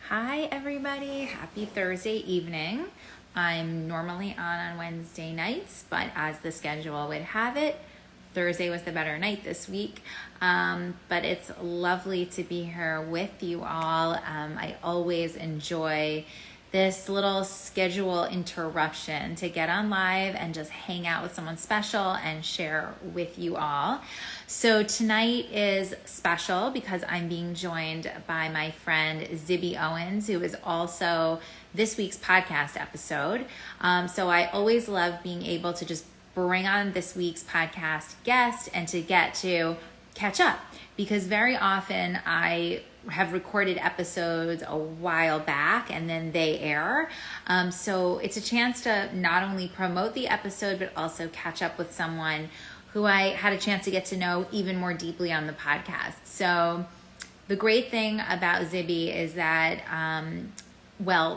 Hi everybody, happy Thursday evening. I'm normally on Wednesday nights, but as the schedule would have it, Thursday was the better night this week. But it's lovely to be here with you all. I always enjoy this little schedule interruption to get on live and just hang out with someone special and share with you all. So tonight is special because I'm being joined by my friend Zibby Owens, who is also this week's podcast episode. So I always love being able to just bring on this week's podcast guest and to get to catch up, because very often I have recorded episodes a while back and then they air. So it's a chance to not only promote the episode, but also catch up with someone who I had a chance to get to know even more deeply on the podcast. So the great thing about Zibby is that,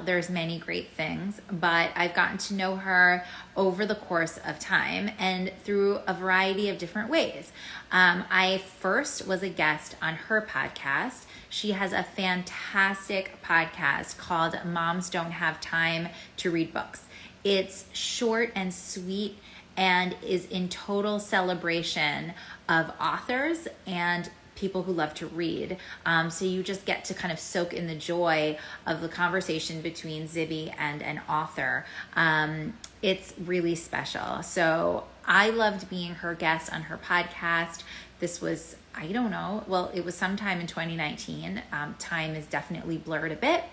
there's many great things, but I've gotten to know her over the course of time and through a variety of different ways. I first was a guest on her podcast. She has a fantastic podcast called Moms Don't Have Time to Read Books. It's short and sweet and is in total celebration of authors and people who love to read. So you just get to kind of soak in the joy of the conversation between Zibby and an author. It's really special. So I loved being her guest on her podcast. This was, it was sometime in 2019. Time is definitely blurred a bit.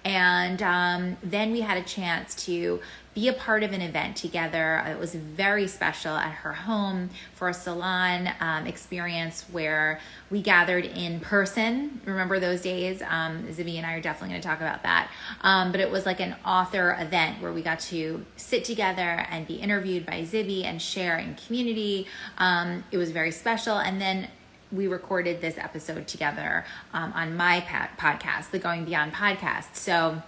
And then we had a chance to be a part of an event together. It was very special at her home for a salon experience where we gathered in person. Remember those days? Zibby and I are definitely going to talk about that. But it was like an author event where we got to sit together and be interviewed by Zibby and share in community. It was very special. And then we recorded this episode together on my podcast, the Going Beyond podcast. So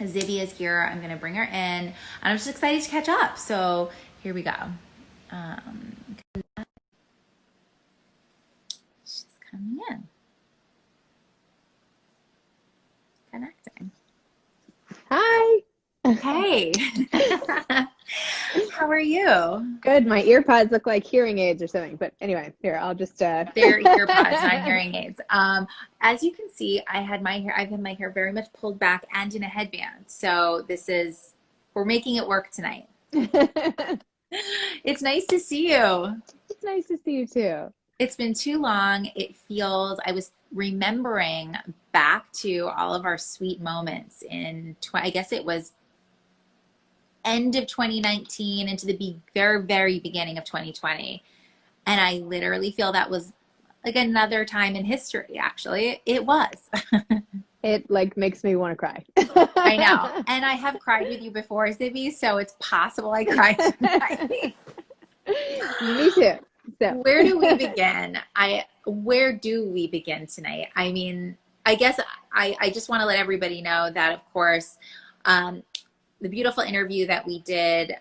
Zibby is here. I'm going to bring her in, and I'm just excited to catch up. So here we go. She's coming in. Connecting. Hi. Hey. How are you? Good. My ear pods look like hearing aids or something. But anyway, here, I'll just They're ear pods, not hearing aids. As you can see, I've had my hair very much pulled back and in a headband. So we're making it work tonight. It's nice to see you. It's nice to see you too. It's been too long. I was remembering back to all of our sweet moments I guess it was end of 2019 into the very, very beginning of 2020. And I literally feel that was like another time in history, actually. It was. It makes me want to cry. I know. And I have cried with you before, Zibby, so it's possible I cried tonight. Me too. So Where do we begin? Where do we begin tonight? I mean, I guess I just want to let everybody know that, of course, the beautiful interview that we did,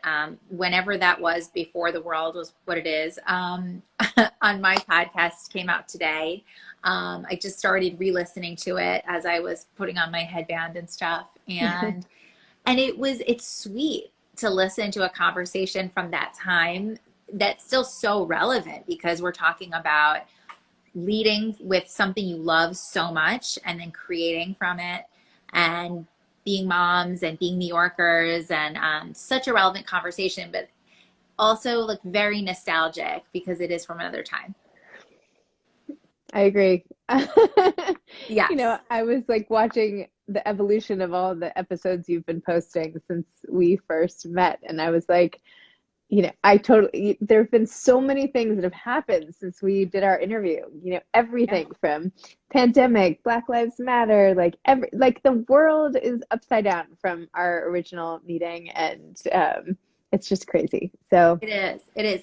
whenever that was, before the world was what it is, on my podcast came out today. I just started re-listening to it as I was putting on my headband and stuff. And it's sweet to listen to a conversation from that time that's still so relevant, because we're talking about leading with something you love so much and then creating from it, and being moms and being New Yorkers, and such a relevant conversation, but also very nostalgic because it is from another time. I agree. Yeah. I was watching the evolution of all the episodes you've been posting since we first met. And I was like, there have been so many things that have happened since we did our interview, everything from pandemic, Black Lives Matter, the world is upside down from our original meeting. And it's just crazy. So it is.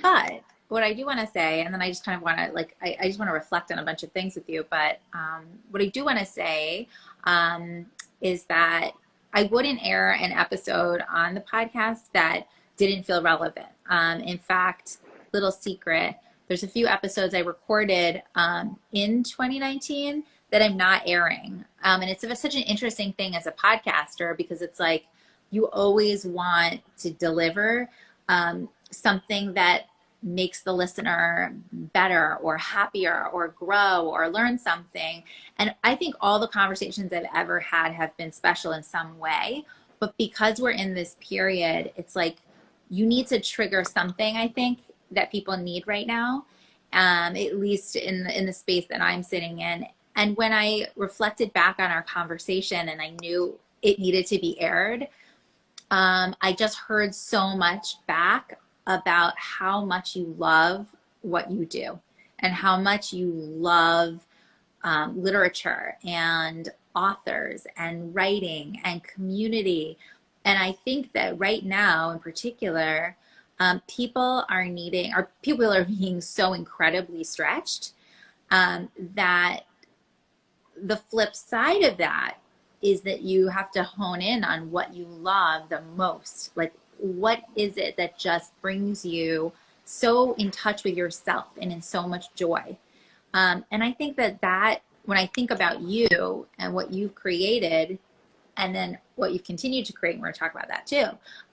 But what I do want to say, and then I just kind of want to I just want to reflect on a bunch of things with you. But what I do want to say is that I wouldn't air an episode on the podcast that didn't feel relevant. In fact, little secret, there's a few episodes I recorded in 2019 that I'm not airing. And it's such an interesting thing as a podcaster, because it's like you always want to deliver something that makes the listener better or happier or grow or learn something. And I think all the conversations I've ever had have been special in some way. But because we're in this period, it's like you need to trigger something, I think, that people need right now, at least in the space that I'm sitting in. And when I reflected back on our conversation and I knew it needed to be aired, I just heard so much back about how much you love what you do and how much you love literature and authors and writing and community. And I think that right now in particular, people are being so incredibly stretched, that the flip side of that is that you have to hone in on what you love the most. Like, what is it that just brings you so in touch with yourself and in so much joy? And I think that when I think about you and what you've created, and then what you've continued to create, and we're going to talk about that too,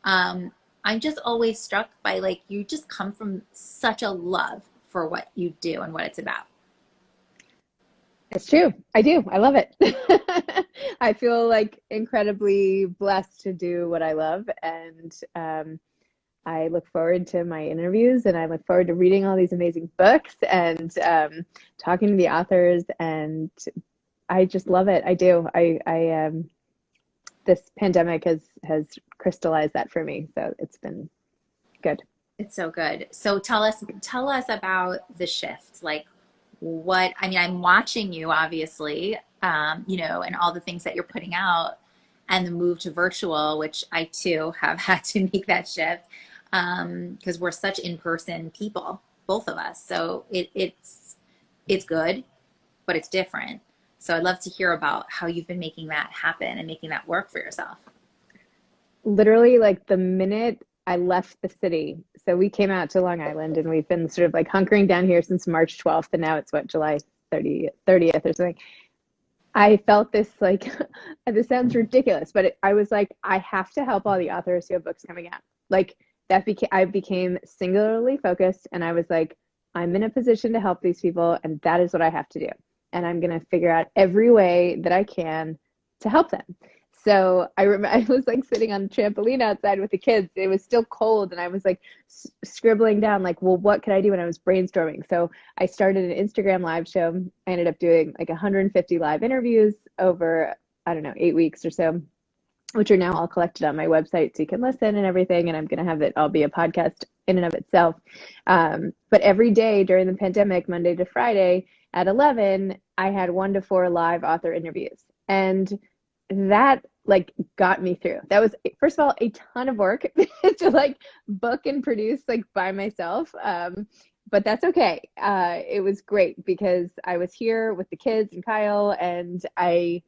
I'm just always struck by, like, you just come from such a love for what you do and what it's about. It's true. I do. I love it. I feel like incredibly blessed to do what I love. And I look forward to my interviews, and I look forward to reading all these amazing books and talking to the authors. And I just love it. I do. This pandemic has crystallized that for me. So it's been good. It's so good. So tell us about the shift. Like, I'm watching you, obviously, and all the things that you're putting out, and the move to virtual, which I too have had to make that shift, because we're such in-person people, both of us. So it's good, but it's different. So I'd love to hear about how you've been making that happen and making that work for yourself. Literally, like the minute I left the city. So we came out to Long Island, and we've been sort of like hunkering down here since March 12th. And now it's July 30th or something. I felt this, like, this sounds ridiculous, but I was like, I have to help all the authors who have books coming out. Like, I became singularly focused, and I was like, I'm in a position to help these people, and that is what I have to do. And I'm going to figure out every way that I can to help them. So I was like sitting on the trampoline outside with the kids. It was still cold, and I was like scribbling down, like, well, what could I do? And I was brainstorming. So I started an Instagram live show. I ended up doing like 150 live interviews over, I don't know, 8 weeks or so, which are now all collected on my website, so you can listen and everything. And I'm going to have it all be a podcast in and of itself. But every day during the pandemic, Monday to Friday at 11, I had 1 to 4 live author interviews. And that, like, got me through. That was, first of all, a ton of work to like book and produce, like, by myself. But that's okay. It was great because I was here with the kids and Kyle, and I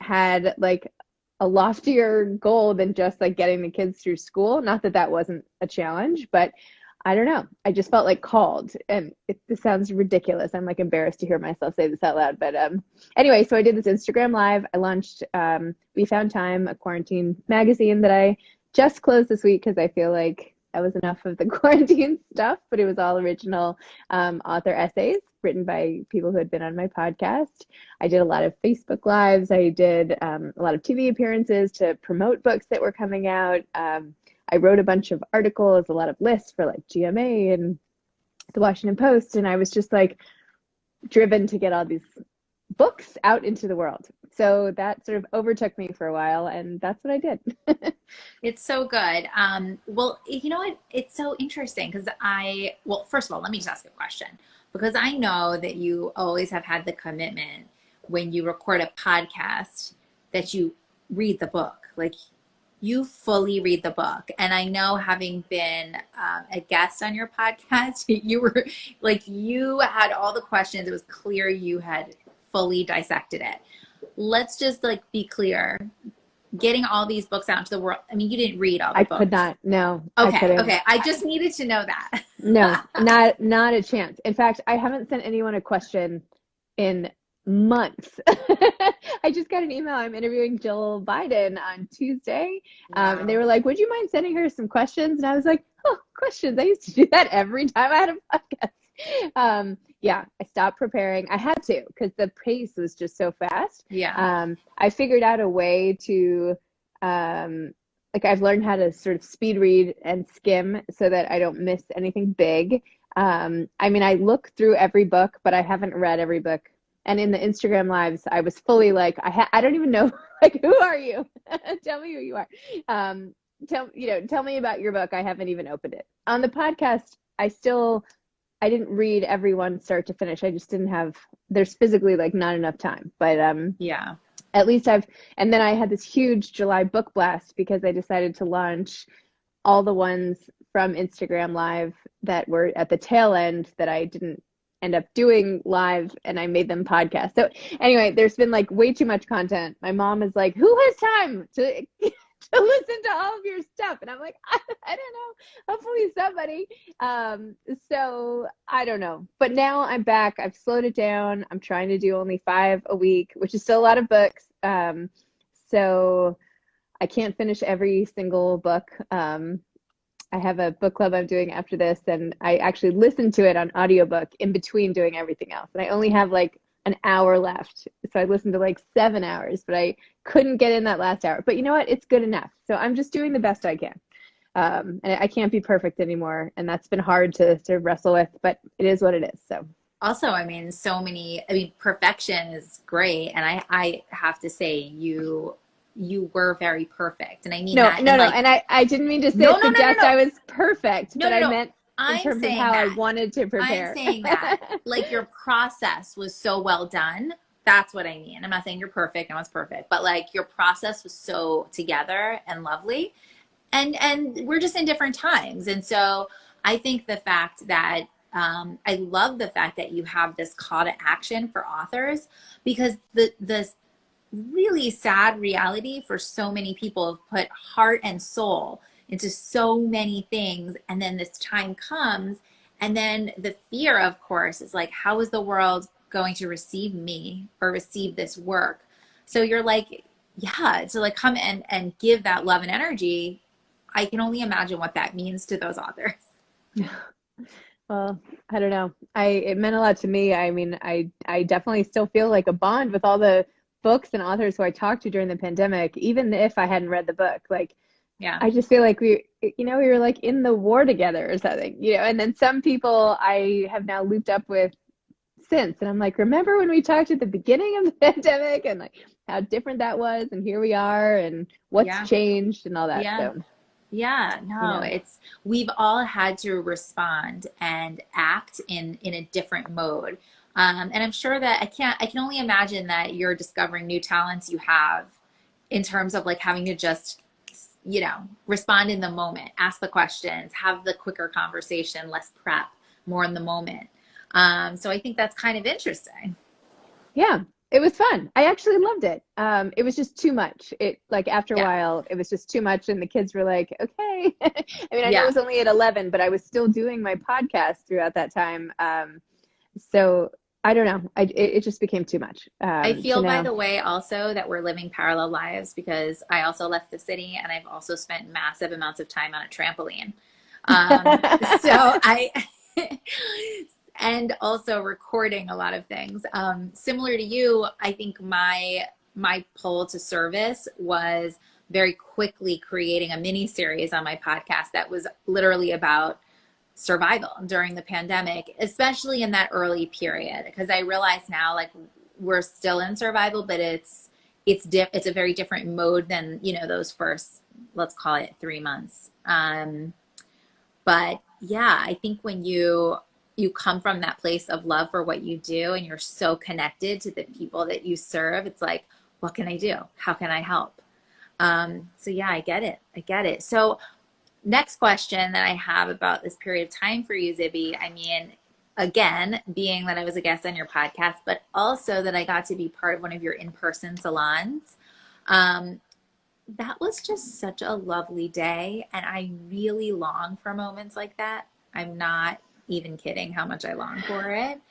had like a loftier goal than just like getting the kids through school. Not that that wasn't a challenge, but I don't know. I just felt like called, and this sounds ridiculous. I'm like embarrassed to hear myself say this out loud. But anyway, so I did this Instagram live. I launched We Found Time, a quarantine magazine that I just closed this week because I feel like that was enough of the quarantine stuff. But it was all original author essays written by people who had been on my podcast. I did a lot of Facebook Lives. I did a lot of TV appearances to promote books that were coming out. I wrote a bunch of articles, a lot of lists for like GMA and the Washington Post. And I was just like driven to get all these books out into the world. So that sort of overtook me for a while, and that's what I did. It's so good. Well, you know what? It's so interesting because first of all, let me just ask a question, because I know that you always have had the commitment when you record a podcast that you read the book. Like, you fully read the book. And I know, having been a guest on your podcast, you had all the questions. It was clear you had fully dissected it. Let's just like be clear. Getting all these books out into the world. I mean, you didn't read all the books. I could not. No. Okay. Okay. I just needed to know that. No, not a chance. In fact, I haven't sent anyone a question in months. I just got an email. I'm interviewing Jill Biden on Tuesday. And they Wow. were like, would you mind sending her some questions? And I was like, oh, questions. I used to do that every time I had a podcast. Yeah, I stopped preparing. I had to because the pace was just so fast. Yeah. I figured out a way to, like, I've learned how to sort of speed read and skim so that I don't miss anything big. I mean, I look through every book, but I haven't read every book. And in the Instagram lives, I was fully like, I don't even know, like, who are you? Tell me who you are. Tell me about your book. I haven't even opened it. On the podcast, I didn't read every one start to finish. I just didn't have, there's physically like not enough time. But Yeah. at least and then I had this huge July book blast because I decided to launch all the ones from Instagram Live that were at the tail end that I didn't end up doing live, and I made them podcast. So anyway, there's been like way too much content. My mom is like, who has time to to listen to all of your stuff? And I'm like, I don't know. Hopefully somebody. So I don't know. But now I'm back. I've slowed it down. I'm trying to do only 5 a week, which is still a lot of books. So I can't finish every single book. I have a book club I'm doing after this, and I actually listened to it on audiobook in between doing everything else. And I only have like an hour left. So I listened to like 7 hours, but I couldn't get in that last hour. But you know what? It's good enough. So I'm just doing the best I can. And I can't be perfect anymore. And that's been hard to wrestle with, but it is what it is. So Also, I mean, perfection is great. And I have to say you were very perfect. And I mean no, that no, in no. like, And I didn't mean to no, no, no, no, suggest no. I was perfect, No, but no, I no. meant in I'm terms of saying how I that. wanted to I'm prepare. saying that. Like your process was so well done. That's what I mean. I'm not saying you're perfect. No one's perfect. But like your process was so together and lovely. And we're just in different times. And so I think the fact that I love the fact that you have this call to action for authors, because the really sad reality for so many people have put heart and soul into so many things, and then this time comes, and then the fear, of course, is like, how is the world going to receive me or receive this work? So you're like, yeah, to like come and give that love and energy. I can only imagine what that means to those authors. Well, I don't know. It meant a lot to me. I mean, I definitely still feel like a bond with all the books and authors who I talked to during the pandemic, even if I hadn't read the book. Like, Yeah. I just feel like we were like in the war together or something, and then some people I have now looped up with since, and I'm like, remember when we talked at the beginning of the pandemic and like how different that was, and here we are, and what's Yeah. changed and all that. Yeah. So, Yeah, no, we've all had to respond and act in a different mode. And I'm sure that I can only imagine that you're discovering new talents you have in terms of like having to just, respond in the moment, ask the questions, have the quicker conversation, less prep, more in the moment. So I think that's kind of interesting. yeah, it was fun. I actually loved it. It was just too much. It like after a Yeah. while, it was just too much, and the kids were like, "Okay." I mean, I know it Yeah. was only at 11, but I was still doing my podcast throughout that time. So I don't know. It just became too much. I So feel, by now, the way, also that we're living parallel lives because I also left the city and I've also spent massive amounts of time on a trampoline. So I, and also recording a lot of things. Similar to you, I think my pull to service was very quickly creating a mini series on my podcast that was literally about survival during the pandemic, especially in that early period. Because I realize now, like, we're still in survival, but it's a very different mode than those first, let's call it 3 months. But yeah, I think when you come from that place of love for what you do and you're so connected to the people that you serve, it's like, what can I do? How can I help? So yeah, I get it. I get it. So next question that I have about this period of time for you, Zibby. I mean, again, being that I was a guest on your podcast, but also that I got to be part of one of your in-person salons. That was just such a lovely day. And I really long for moments like that. I'm not even kidding how much I long for it.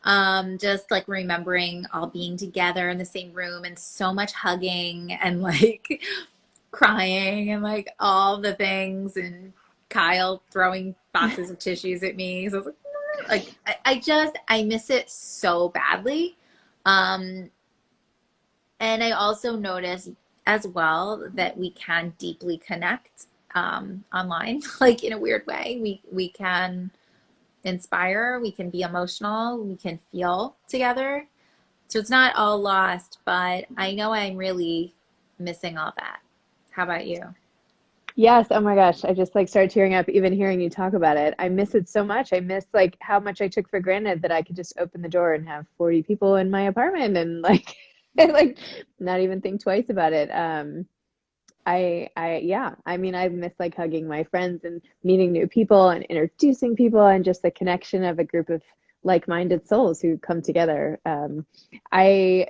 Just like remembering all being together in the same room and so much hugging and like crying and like all the things and Kyle throwing boxes of tissues at me. So I was like I miss it so badly. Um, and I also noticed as well that we can deeply connect online, like in a weird way. We can inspire, we can be emotional, we can feel together. So it's not all lost, but I know I'm really missing all that. How about you? Yes, oh my gosh, I just like started tearing up even hearing you talk about it. I miss it so much. I miss like how much I took for granted that I could just open the door and have 40 people in my apartment and like and like not even think twice about it. Yeah, I mean, I miss like hugging my friends and meeting new people and introducing people and just the connection of a group of like-minded souls who come together. I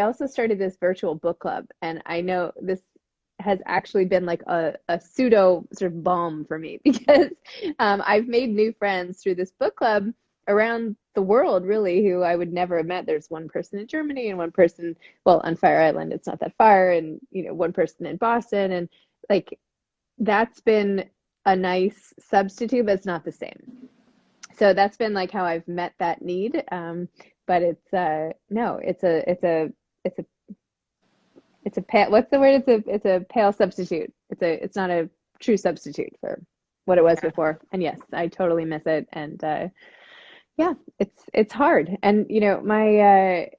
also started this virtual book club, and I know this has actually been like a pseudo sort of balm for me because I've made new friends through this book club around the world, really, who I would never have met. There's one person in Germany and one person, well, on Fire Island, it's not that far, and one person in Boston, and like that's been a nice substitute, but it's not the same. So that's been like how I've met that need. But it's no, it's a pale, what's the word? It's a pale substitute. It's not a true substitute for what it was Yeah. before. And yes, I totally miss it. And yeah, it's hard. And my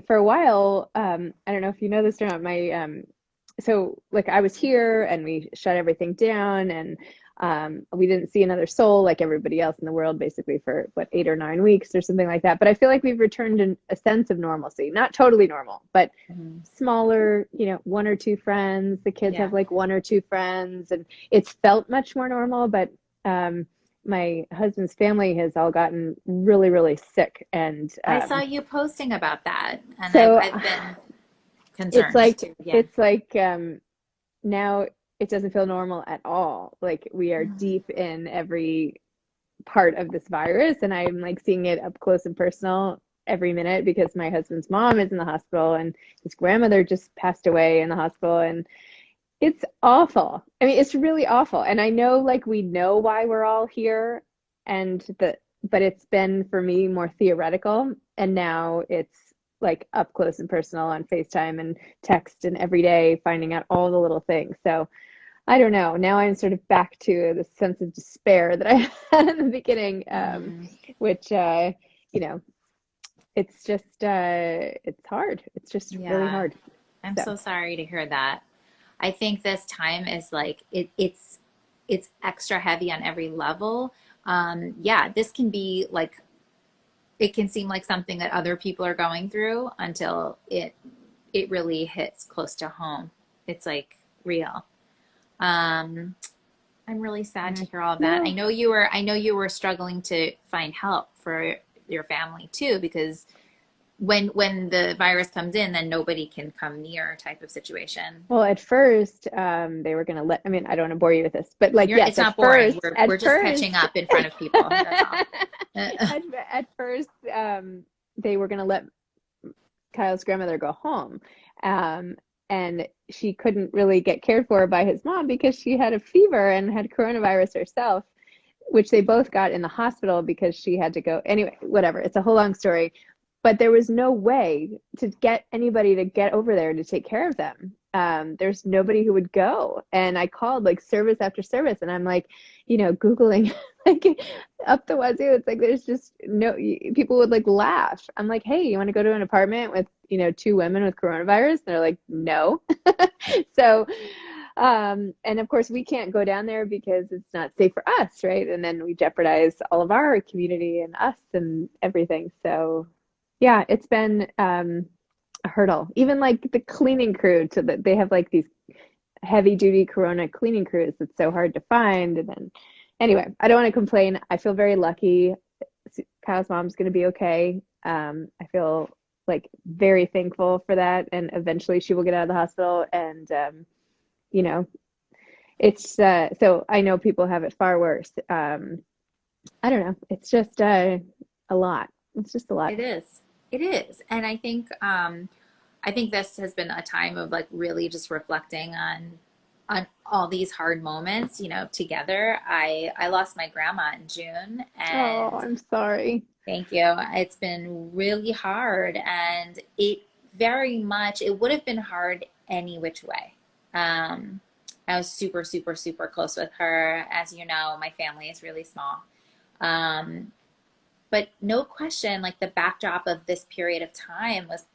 for a while, I don't know if you know this or not, my so like I was here and we shut everything down and we didn't see another soul like everybody else in the world basically for what 8 or 9 weeks or something like that. But I feel like we've returned in a sense of normalcy, not totally normal, but Mhm. smaller, one or two friends. The kids Yeah. have like one or two friends, and it's felt much more normal. But um, my husband's family has all gotten really, really sick, and I saw you posting about that, and so I've been it's concerned like too. Yeah. it's like now it doesn't feel normal at all. Like we are Mm. deep in every part of this virus, and I'm like seeing it up close and personal every minute because my husband's mom is in the hospital and his grandmother just passed away in the hospital, and it's awful. I mean, it's really awful. And I know like we know why we're all here and but it's been for me more theoretical, and now it's like up close and personal on FaceTime and text and every day finding out all the little things. So I don't know. Now I'm sort of back to the sense of despair that I had in the beginning, Mm. which you know, it's just it's hard. It's just really Yeah. hard. I'm So so sorry to hear that. I think this time is like it's extra heavy on every level. Yeah, this can be like it can seem like something that other people are going through until it really hits close to home. It's like real. Um, I'm really sad to I hear all of that. know. I know you were struggling to find help for your family too, because when the virus comes in, then nobody can come near type of situation. Well, at first, they were gonna I mean, I don't want to bore you with this, but like, yes, It's not boring. We're at just catching first, up in front of people. That's all. at, at first, they were gonna let Kyle's grandmother go home. Um, and she couldn't really get cared for by his mom because she had a fever and had coronavirus herself, which they both got in the hospital because she had to go. Anyway, whatever. It's a whole long story. But there was no way to get anybody to get over there to take care of them. There's nobody who would go. And I called like service after service, and I'm like, Googling like up the wazoo. It's like there's just no, people would like laugh. I'm like, hey, you want to go to an apartment with, two women with coronavirus? And they're like, no. So, and of course, we can't go down there because it's not safe for us, right? And then we jeopardize all of our community and us and everything. So, yeah, it's been a hurdle. Even like the cleaning crew, they have like these heavy duty Corona cleaning crews. It's so hard to find. And then, anyway, I don't want to complain. I feel very lucky. Kyle's mom's going to be okay. I feel like very thankful for that. And eventually she will get out of the hospital. And, you know, it's so I know people have it far worse. I don't know. It's just a lot. It's just a lot. It is. It is. And I think this has been a time of like really just reflecting on all these hard moments, you know, together. I lost my grandma in June, Oh, and I'm sorry. thank you. It's been really hard, and it very much it would have been hard any which way. Um, I was super, super, super close with her. As you know, my family is really small. Um, but no question, like the backdrop of this period of time was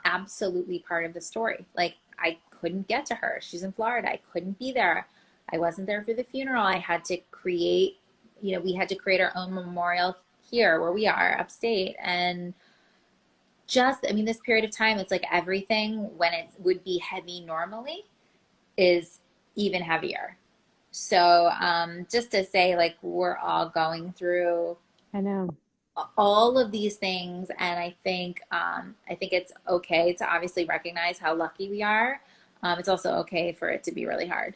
absolutely part of the story. Like I couldn't get to her. She's in Florida. I couldn't be there. I wasn't there for the funeral. I had to create, you know, we had to create our own memorial here where we are upstate. And just, I mean, this period of time, it's like everything when it would be heavy normally is even heavier. So just to say, like, we're all going through I know. all of these things, and I think it's okay to obviously recognize how lucky we are. It's also okay for it to be really hard.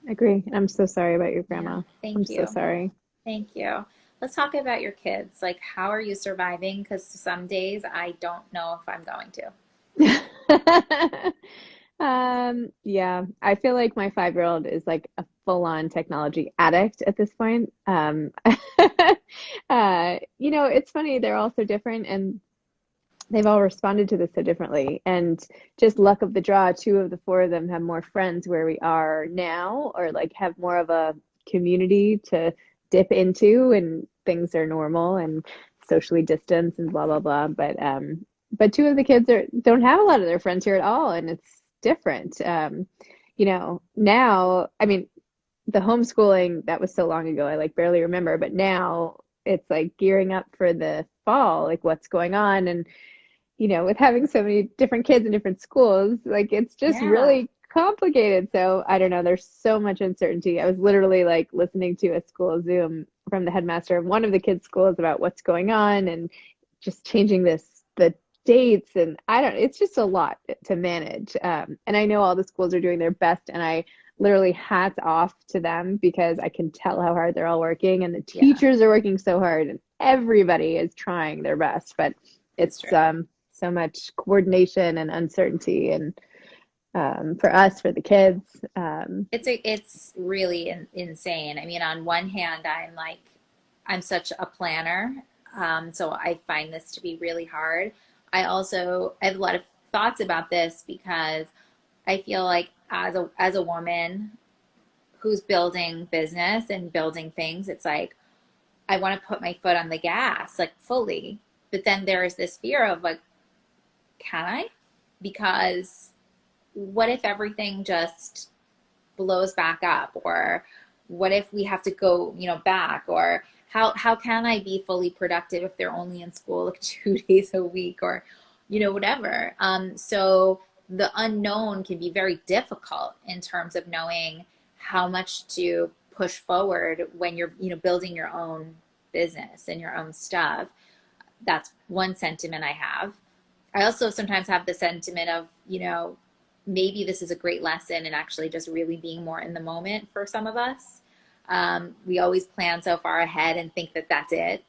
Agree. I'm so sorry about your Yeah, grandma. I'm thank so you. sorry. Thank you. Let's talk about your kids. Like, how are you surviving? Because some days I don't know if I'm going to. Yeah, I feel like my 5-year-old is like a full-on technology addict at this point. It's funny, they're all so different and they've all responded to this so differently. And just luck of the draw, 2 of the 4 of them have more friends where we are now, or like have more of a community to dip into, and things are normal and socially distanced and blah blah blah. But 2 of the kids don't have a lot of their friends here at all, and it's different. Now, I mean, the homeschooling that was so long ago, I like barely remember, but now it's like gearing up for the fall, like what's going on. And with having so many different kids in different schools, like it's just Yeah. really complicated. So I don't know, there's so much uncertainty. I was literally like listening to a school Zoom from the headmaster of one of the kids' schools about what's going on and just changing the dates. And it's just a lot to manage. And I know all the schools are doing their best, and I literally hats off to them because I can tell how hard they're all working, and the Yeah, teachers are working so hard, and everybody is trying their best. But it's it's true. so much coordination and uncertainty, and for us, for the kids. It's really insane. I mean, on one hand, I'm such a planner, so I find this to be really hard. I have a lot of thoughts about this because I feel like as a woman who's building business and building things, it's like I want to put my foot on the gas like fully, but then there's this fear of like, can I? Because what if everything just blows back up, or what if we have to go, back, or how can I be fully productive if they're only in school like 2 days a week, or whatever. So the unknown can be very difficult in terms of knowing how much to push forward when you're building your own business and your own stuff. That's one sentiment I have. I also sometimes have the sentiment of, maybe this is a great lesson in actually just really being more in the moment for some of us. We always plan so far ahead and think that that's it.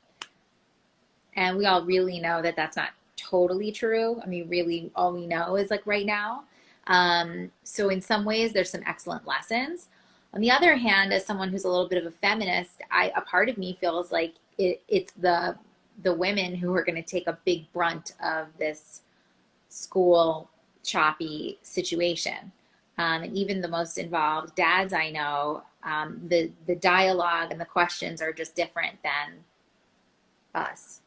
And we all really know that that's not totally true. I mean, really, all we know is like right now. So in some ways, there's some excellent lessons. On the other hand, as someone who's a little bit of a feminist, a part of me feels like it's the women who are going to take a big brunt of this school choppy situation. And even the most involved dads I know, the dialogue and the questions are just different than us.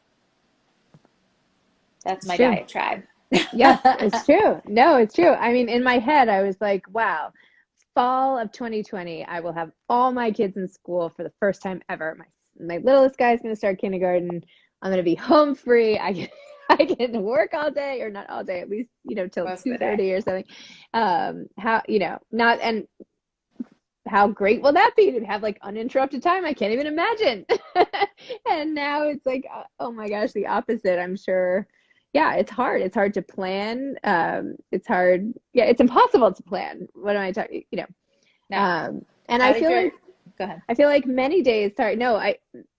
That's It's my true. diatribe. Yes, it's true. No, it's true. I mean, in my head, I was like, wow, fall of 2020, I will have all my kids in school for the first time ever. My littlest guy's going to start kindergarten. I'm going to be home free. I can work all day, or not all day, at least, till Most of the day. 2:30 or something. Not, and how great will that be to have like uninterrupted time? I can't even imagine. And now it's like, oh my gosh, the opposite, I'm sure. Yeah, it's hard. It's hard to plan. It's hard. Yeah, it's impossible to plan. What am I talking? No. And How I did feel your like, Go ahead. I feel like many days, sorry, no,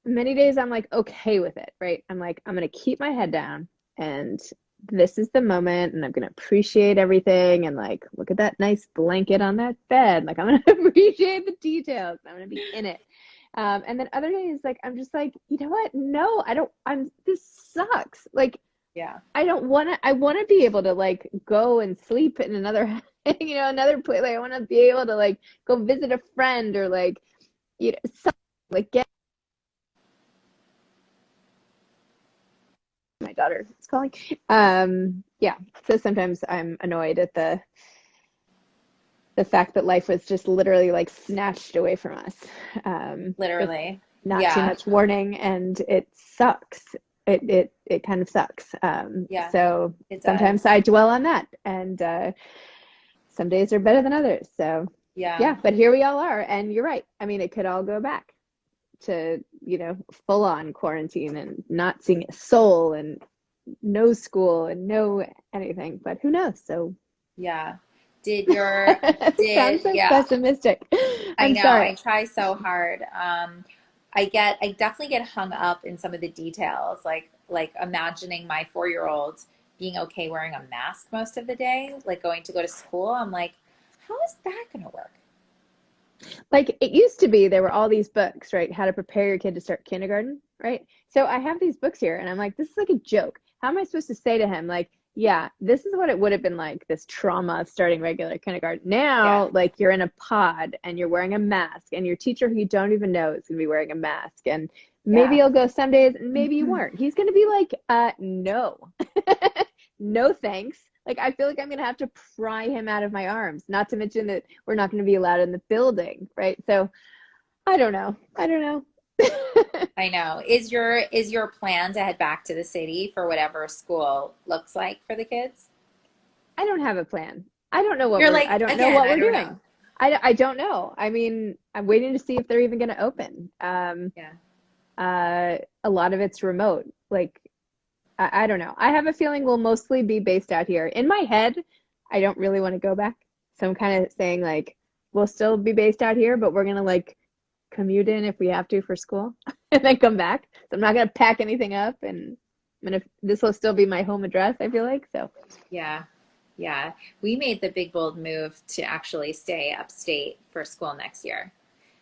many days I'm like okay with it, right? I'm like, I'm gonna keep my head down and this is the moment and I'm gonna appreciate everything and like look at that nice blanket on that bed. Like I'm gonna appreciate the details. I'm gonna be in it. And then other days, like I'm just like, you know what? No, I don't, this sucks. Like Yeah. I don't wanna, I wanna be able to like go and sleep in another, another place. Like I wanna be able to like go visit a friend or like, something, like get my daughter is calling. Yeah. So sometimes I'm annoyed at the fact that life was just literally like snatched away from us, with Literally. not too Yeah. much warning, and it sucks. It kind of sucks. Yeah. So It sometimes does. I dwell on that, and some days are better than others. So Yeah. yeah, but here we all are, and you're right. I mean, it could all go back to, full on quarantine and not seeing a soul and no school and no anything, but who knows? So Yeah. Did your it sounds so yeah, pessimistic. I I'm know. sorry. I try so hard. I definitely get hung up in some of the details, like imagining my 4-year-old being okay wearing a mask most of the day, like going to go to school. I'm like, how is that gonna work? Like it used to be, there were all these books, right? How to prepare your kid to start kindergarten, right? So I have these books here and I'm like, this is like a joke. How am I supposed to say to him, like, yeah, this is what it would have been like, this trauma of starting regular kindergarten. Yeah. Now, like you're in a pod and you're wearing a mask and your teacher who you don't even know is going to be wearing a mask. And maybe Yeah. you'll go some days and maybe you weren't. He's going to be like, no, no thanks. Like I feel like I'm gonna have to pry him out of my arms. Not to mention that we're not gonna be allowed in the building, right? So I don't know. I don't know. I know. Is your plan to head back to the city for whatever school looks like for the kids? I don't have a plan. I don't know what You're we're. like, I don't know again, what I we're don't know. doing. I don't know. I mean, I'm waiting to see if they're even going to open. Yeah. A lot of it's remote. Like I don't know. I have a feeling we'll mostly be based out here. In my head, I don't really want to go back. So I'm kind of saying like we'll still be based out here, but we're gonna like commute in if we have to for school and then come back. So I'm not gonna pack anything up, and this will still be my home address, I feel like. So Yeah. Yeah. We made the big bold move to actually stay upstate for school next year.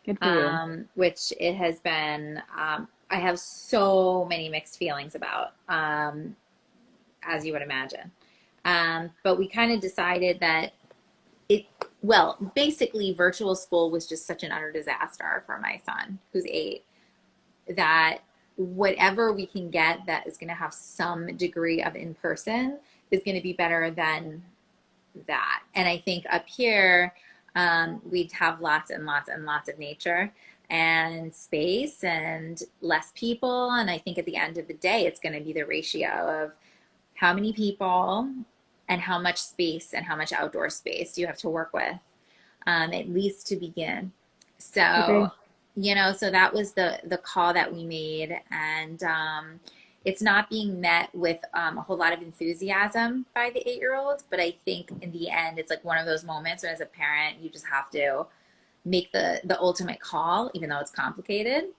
good for you. Which it has been, I have so many mixed feelings about, as you would imagine. But we kind of decided that basically, virtual school was just such an utter disaster for my son, who's 8, that whatever we can get that is going to have some degree of in person is going to be better than that. And I think up here, we'd have lots and lots and lots of nature and space and less people. And I think at the end of the day, it's going to be the ratio of how many people and how much space and how much outdoor space you have to work with, at least to begin. So, Agree. so that was the call that we made, and it's not being met with a whole lot of enthusiasm by the 8-year-old. But I think in the end, it's like one of those moments where, as a parent, you just have to make the ultimate call, even though it's complicated,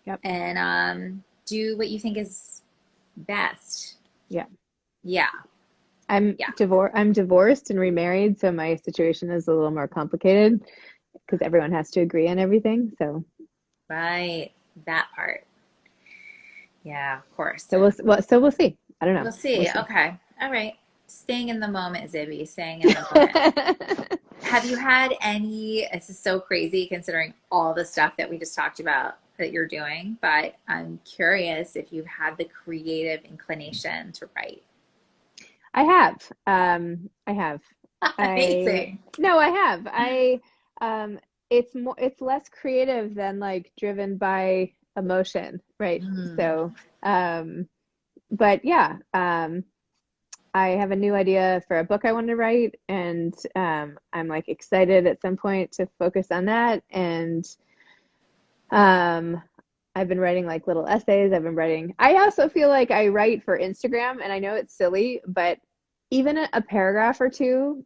Yep. and do what you think is best. Yeah. Yeah, yeah, I'm divorced and remarried, so my situation is a little more complicated because everyone has to agree on everything. So right. That part. Yeah, of course. so we'll see. I don't know. We'll We'll see. see. Okay. All right. Staying in the moment, Zibby. Staying in the moment. Have you had any? This is so crazy considering all the stuff that we just talked about that you're doing, but I'm curious if you've had the creative inclination to write. I have. I have. I Amazing. No, I have. It's less creative than like driven by emotion, right? Mm. So, but yeah, I have a new idea for a book I want to write, and I'm like excited at some point to focus on that. And um, I've been writing like little essays. I also feel like I write for Instagram, and I know it's silly, but even a paragraph or two,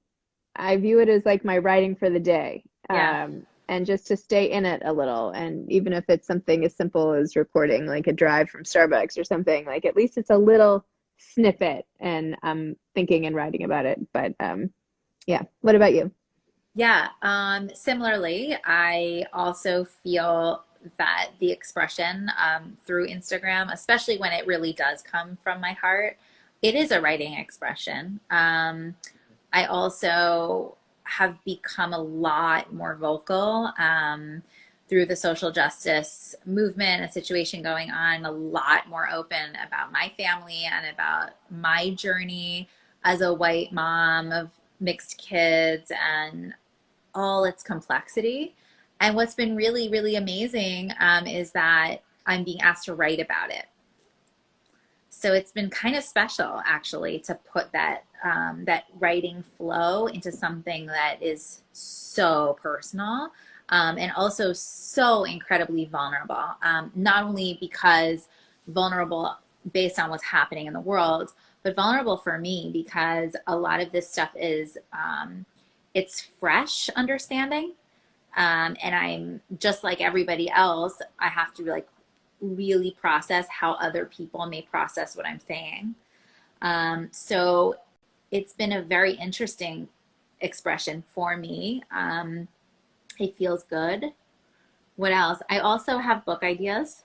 I view it as like my writing for the day. Yeah. and just to stay in it a little. And even if it's something as simple as reporting like a drive from Starbucks or something, like at least it's a little snippet, and I'm thinking and writing about it. But yeah, what about you? Yeah, similarly, I also feel that the expression through Instagram, especially when it really does come from my heart, it is a writing expression. I also have become a lot more vocal through the social justice movement, a situation going on, a lot more open about my family and about my journey as a white mom of mixed kids and all its complexity. And what's been really, really amazing is that I'm being asked to write about it. So it's been kind of special, actually, to put that writing flow into something that is so personal and also so incredibly vulnerable. Not only because vulnerable based on what's happening in the world, but vulnerable for me because a lot of this stuff is it's fresh understanding. And I'm just like everybody else, I have to like really process how other people may process what I'm saying. So it's been a very interesting expression for me. It feels good. What else? I also have book ideas,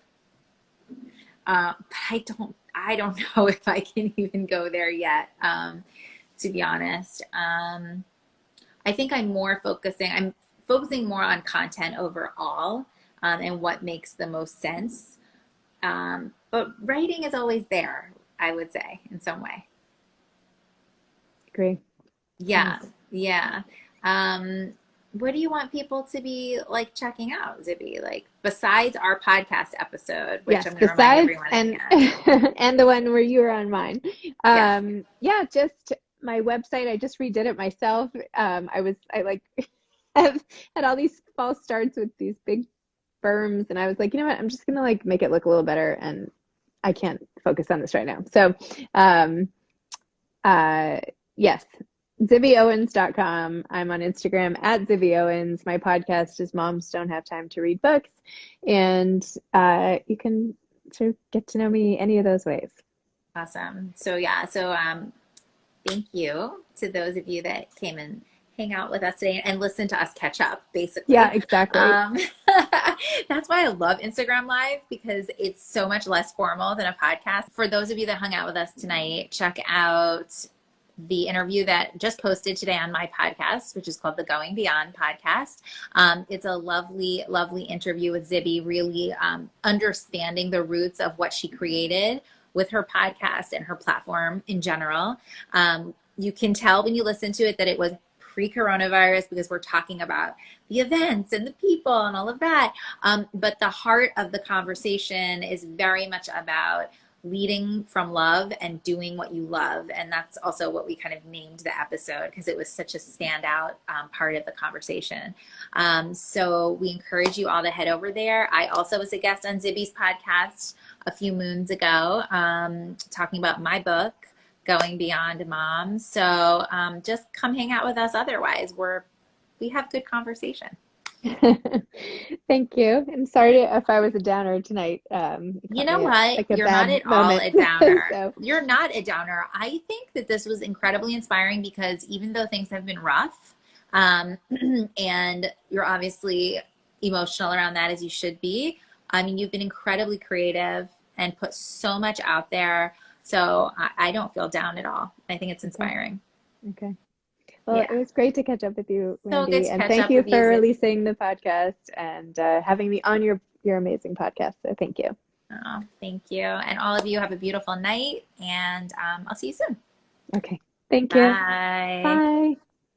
but I don't know if I can even go there yet. To be honest, I think I'm focusing more on content overall, and what makes the most sense. But writing is always there, I would say, in some way. Agree. Yeah, Nice. yeah. What do you want people to be like checking out, Zibby? Like besides our podcast episode, which I'm Yes, going to remind besides everyone and again. and the one where you were on mine. Yes. Yeah, just my website. I just redid it myself. I like have had all these false starts with these big firms, and I was like, you know what? I'm just gonna like make it look a little better, and I can't focus on this right now. So, um, yes, ZibbyOwens.com. I'm on Instagram at Zibby Owens. My podcast is Moms Don't Have Time to Read Books. And you can sort of get to know me any of those ways. Awesome. So yeah, thank you to those of you that came and hang out with us today and listen to us catch up, Yeah, basically. exactly. Um, that's why I love Instagram Live because it's so much less formal than a podcast. For those of you that hung out with us tonight, check out the interview that just posted today on my podcast, which is called the Going Beyond podcast. It's a lovely, lovely interview with Zibby, really understanding the roots of what she created with her podcast and her platform in general. You can tell when you listen to it that it was pre-coronavirus because we're talking about the events and the people and all of that. But the heart of the conversation is very much about leading from love and doing what you love. And that's also what we kind of named the episode because it was such a standout part of the conversation. So we encourage you all to head over there. I also was a guest on Zibby's podcast a few moons ago, talking about my book, Going Beyond Mom. So just come hang out with us. Otherwise, we have good conversation. Thank you. And sorry if I was a downer tonight. You You caught know me at what? like a You're not bad at all moment. a downer. So, You're not a downer. I think that this was incredibly inspiring because even though things have been rough, um, and you're obviously emotional around that as you should be, I mean, you've been incredibly creative and put so much out there. So I don't feel down at all. I think it's okay. inspiring. Okay. Well, it Yeah. was great to catch up with you, So good Randi, to and catch thank up you with you, for Zib. releasing the podcast and having me on your amazing podcast. So thank you. Oh, thank you. And all of you have a beautiful night, and I'll see you soon. Okay. Thank you. Bye. Bye.